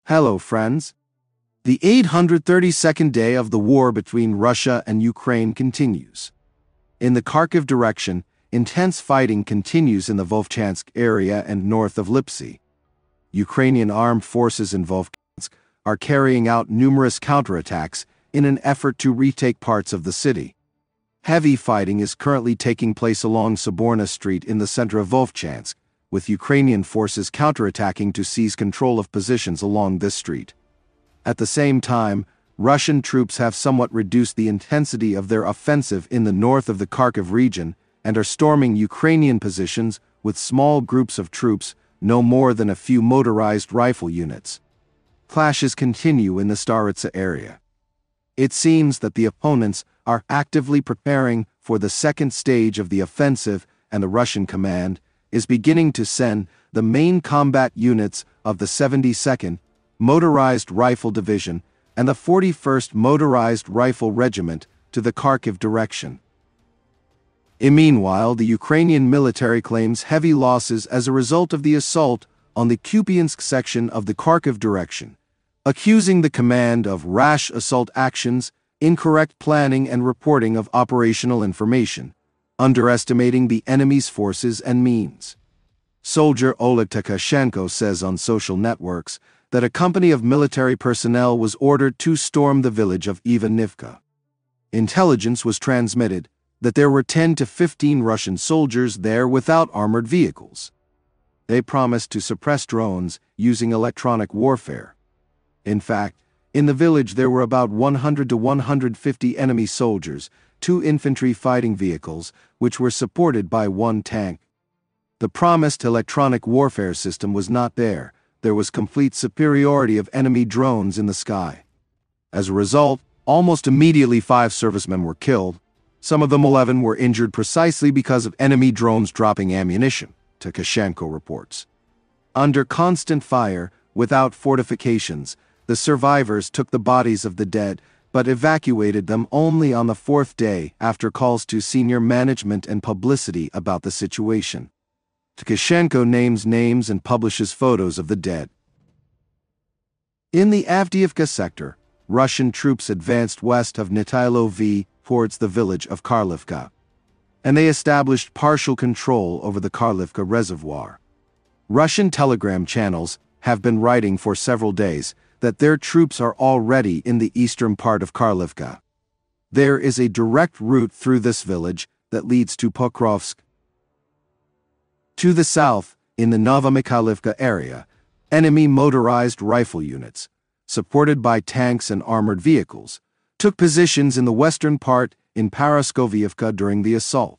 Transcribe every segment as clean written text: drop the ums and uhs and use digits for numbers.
Hello, friends. The 832nd day of the war between Russia and Ukraine continues. In the Kharkiv direction, intense fighting continues in the Vovchansk area and north of Lyptsi. Ukrainian armed forces in Vovchansk are carrying out numerous counterattacks in an effort to retake parts of the city. Heavy fighting is currently taking place along Soborna Street in the center of Vovchansk, with Ukrainian forces counterattacking to seize control of positions along this street. At the same time, Russian troops have somewhat reduced the intensity of their offensive in the north of the Kharkiv region and are storming Ukrainian positions with small groups of troops, no more than a few motorized rifle units. Clashes continue in the Starytsya area. It seems that the opponents are actively preparing for the second stage of the offensive, and the Russian command is beginning to send the main combat units of the 72nd Motorized Rifle Division and the 41st Motorized Rifle Regiment to the Kharkiv direction. Meanwhile, the Ukrainian military claims heavy losses as a result of the assault on the Kupiansk section of the Kharkiv direction, accusing the command of rash assault actions, incorrect planning and reporting of operational information, underestimating the enemy's forces and means. Soldier Oleg Tkachenko says on social networks that a company of military personnel was ordered to storm the village of Ivanivka. Intelligence was transmitted that there were 10 to 15 Russian soldiers there without armored vehicles. They promised to suppress drones using electronic warfare. In fact, in the village there were about 100 to 150 enemy soldiers, 2 infantry fighting vehicles, which were supported by 1 tank. The promised electronic warfare system was not there. There was complete superiority of enemy drones in the sky. As a result, almost immediately 5 servicemen were killed. Some of them 11 were injured precisely because of enemy drones dropping ammunition, Tkachenko reports. Under constant fire, without fortifications, the survivors took the bodies of the dead, but evacuated them only on the 4th day after calls to senior management and publicity about the situation. Tkachenko names names and publishes photos of the dead. In the Avdiivka sector, Russian troops advanced west of Netailove towards the village of Karlivka, and they established partial control over the Karlivka reservoir. Russian telegram channels have been writing for several days that their troops are already in the eastern part of Karlivka. There is a direct route through this village that leads to Pokrovsk. To the south, in the Novomykhailivka area, enemy motorized rifle units, supported by tanks and armored vehicles, took positions in the western part in Paraskoviivka during the assault.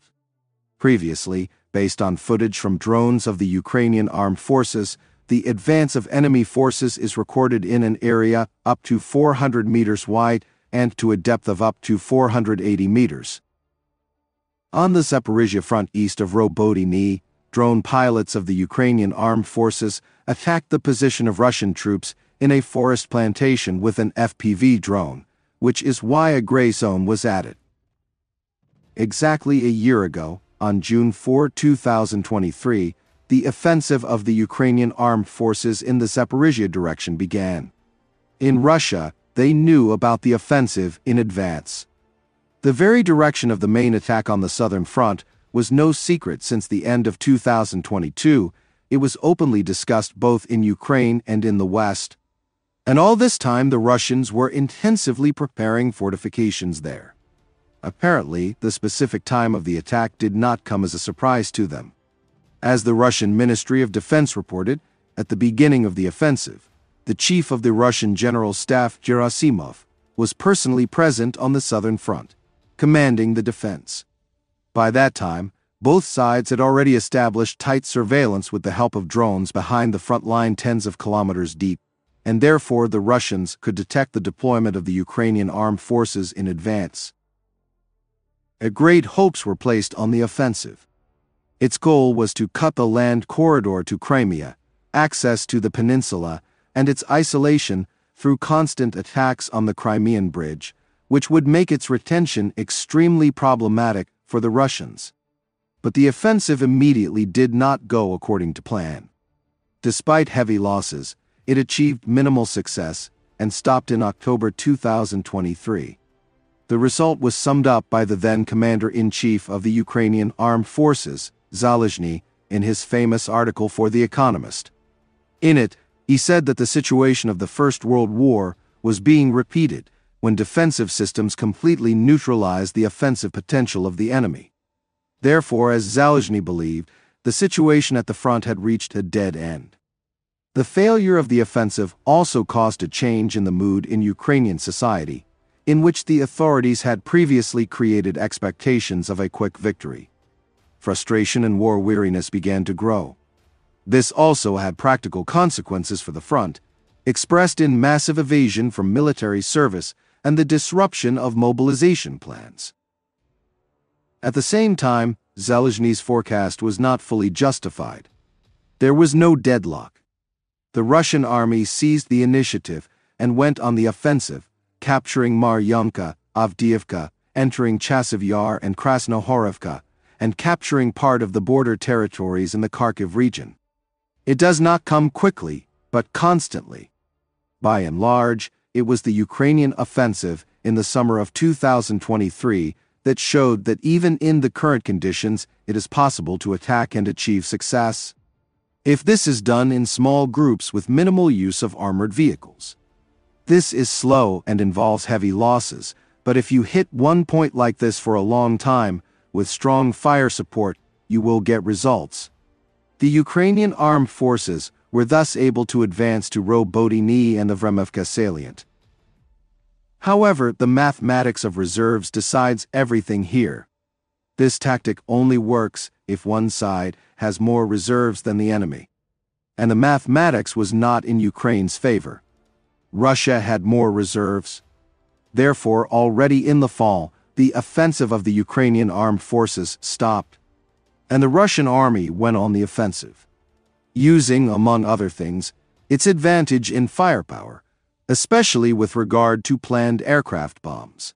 Previously, based on footage from drones of the Ukrainian Armed Forces, the advance of enemy forces is recorded in an area up to 400 meters wide and to a depth of up to 480 meters. On the Zaporizhzhia front east of Robotyne, drone pilots of the Ukrainian Armed Forces attacked the position of Russian troops in a forest plantation with an FPV drone, which is why a gray zone was added. Exactly a year ago, on June 4, 2023, the offensive of the Ukrainian Armed Forces in the Zaporizhzhia direction began. In Russia, they knew about the offensive in advance. The very direction of the main attack on the southern front was no secret since the end of 2022. It was openly discussed both in Ukraine and in the West. And all this time the Russians were intensively preparing fortifications there. Apparently, the specific time of the attack did not come as a surprise to them. As the Russian Ministry of Defense reported, at the beginning of the offensive, the chief of the Russian General Staff, Gerasimov, was personally present on the southern front, commanding the defense. By that time, both sides had already established tight surveillance with the help of drones behind the front line tens of kilometers deep, and therefore the Russians could detect the deployment of the Ukrainian armed forces in advance. Great hopes were placed on the offensive. Its goal was to cut the land corridor to Crimea, access to the peninsula, and its isolation through constant attacks on the Crimean bridge, which would make its retention extremely problematic for the Russians. But the offensive immediately did not go according to plan. Despite heavy losses, it achieved minimal success and stopped in October 2023. The result was summed up by the then Commander-in-Chief of the Ukrainian Armed Forces, Zaporizhzhia, in his famous article for The Economist. In it, he said that the situation of the First World War was being repeated when defensive systems completely neutralized the offensive potential of the enemy. Therefore, as Zaporizhzhia believed, the situation at the front had reached a dead end. The failure of the offensive also caused a change in the mood in Ukrainian society, in which the authorities had previously created expectations of a quick victory. Frustration and war weariness began to grow. This also had practical consequences for the front, expressed in massive evasion from military service and the disruption of mobilization plans. At the same time, Zaporizhzhia's forecast was not fully justified. There was no deadlock. The Russian army seized the initiative and went on the offensive, capturing Vremivka, Avdiivka, entering Chasiv Yar and Krasnohorivka, and capturing part of the border territories in the Kharkiv region. It does not come quickly, but constantly. By and large, it was the Ukrainian offensive in the summer of 2023 that showed that even in the current conditions, it is possible to attack and achieve success, if this is done in small groups with minimal use of armored vehicles. This is slow and involves heavy losses, but if you hit one point like this for a long time, with strong fire support, you will get results. The Ukrainian Armed Forces were thus able to advance to Robotyne and the Vremivka salient. However, the mathematics of reserves decides everything here. This tactic only works if one side has more reserves than the enemy. And the mathematics was not in Ukraine's favor. Russia had more reserves. Therefore, already in the fall, the offensive of the Ukrainian Armed Forces stopped, and the Russian army went on the offensive, using, among other things, its advantage in firepower, especially with regard to planned aircraft bombs.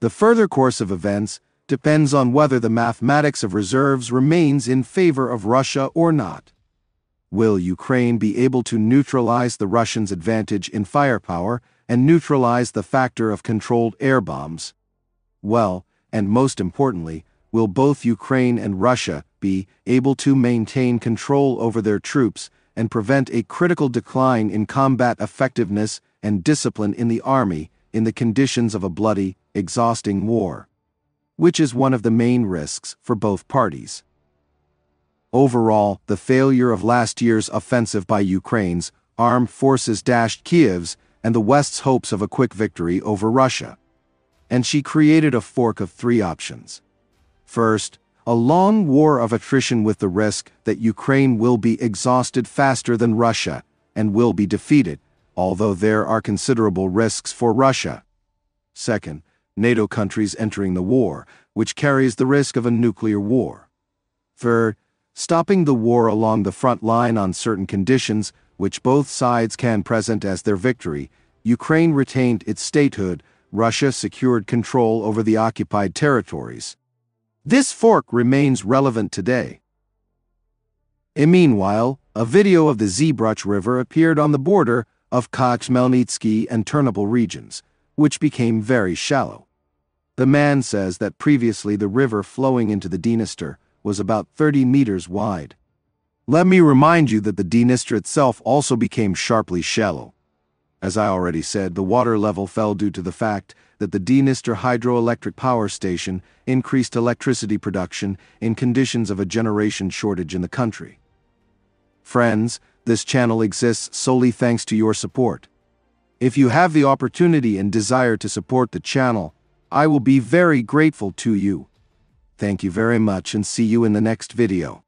The further course of events depends on whether the mathematics of reserves remains in favor of Russia or not. Will Ukraine be able to neutralize the Russians' advantage in firepower and neutralize the factor of controlled air bombs? Well, and most importantly, will both Ukraine and Russia be able to maintain control over their troops and prevent a critical decline in combat effectiveness and discipline in the army in the conditions of a bloody, exhausting war, which is one of the main risks for both parties. Overall, the failure of last year's offensive by Ukraine's armed forces dashed Kiev's and the West's hopes of a quick victory over Russia. And she created a fork of three options. First, a long war of attrition with the risk that Ukraine will be exhausted faster than Russia and will be defeated, although there are considerable risks for Russia. Second, NATO countries entering the war, which carries the risk of a nuclear war. Third, stopping the war along the front line on certain conditions, which both sides can present as their victory. Ukraine retained its statehood, Russia secured control over the occupied territories. This fork remains relevant today. Meanwhile, a video of the Zaporizhzhia River appeared on the border of Khmelnytsky and Ternopil regions, which became very shallow. The man says that previously the river flowing into the Dniester was about 30 meters wide. Let me remind you that the Dniester itself also became sharply shallow. As I already said, the water level fell due to the fact that the Dniester hydroelectric power station increased electricity production in conditions of a generation shortage in the country. Friends, this channel exists solely thanks to your support. If you have the opportunity and desire to support the channel, I will be very grateful to you. Thank you very much and see you in the next video.